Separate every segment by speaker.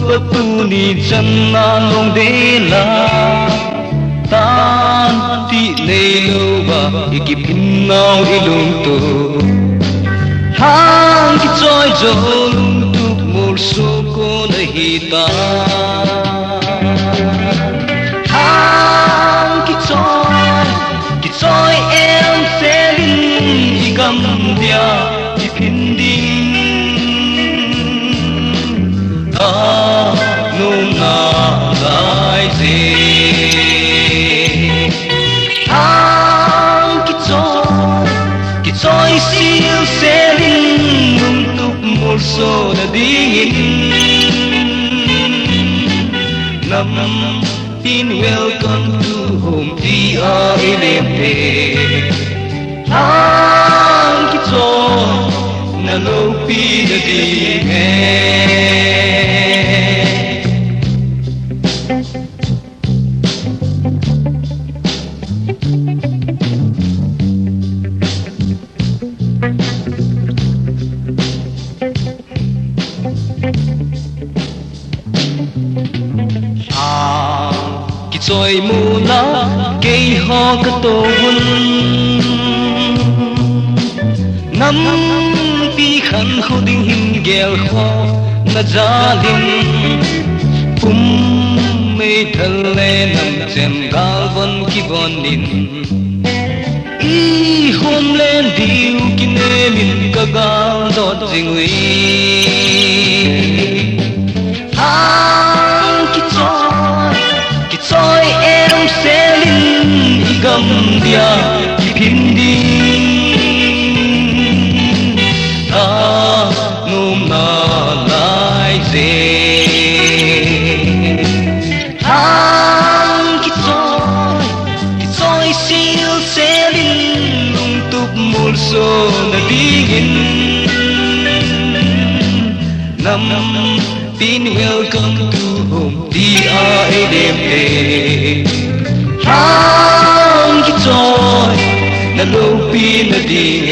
Speaker 1: Patuni janna long de la tan ti nei lo ba ikipin nau ilung tu hang ki choi jo lung tu mur so ko nahi ta hang ki choi em se lin igam dia ikipin ding nung na lai ze hang ki choi siêu se lin nung tuk mor so na dingin nam tin welcome to home ti a ilempe hang ki choi na lo pi na dingin rồi mù lá cây ho cái tô hun nắm pi khăn khô đinh hình ghel kho na gia đình mê thân lê nằm chèm gal vân ki bon nin i hôm lên điêu kine min ka gal dot jingui hang ki choi em sẽ linh igam dia kipin đi ta nôm na lai ze hang ki choi siêu sẽ linh lung tup mul so na digin nam tin welcome to home ti a edem hang ki choi na lo pi na ding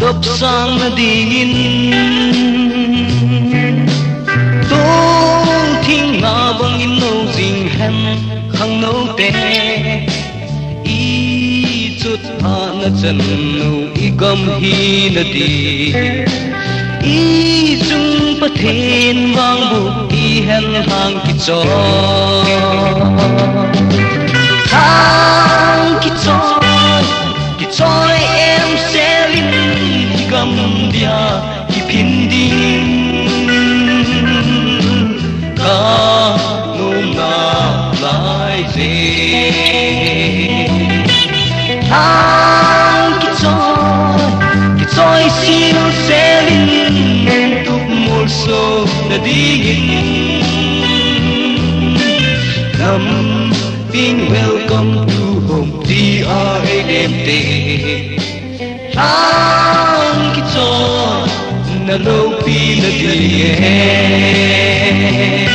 Speaker 1: đop sang na dingin tong thing na bang in no jing hem khang no te i chut ha na chan no i gam hi na di i chung pathen wang bu i hen hang ki cho hang ki choi em sẽ gam dia kipin ding ka nôm na lai ze hang ki choi na diin Nam Ping welcome to home D-R-A-M-T Ang kitson na low pinagalihin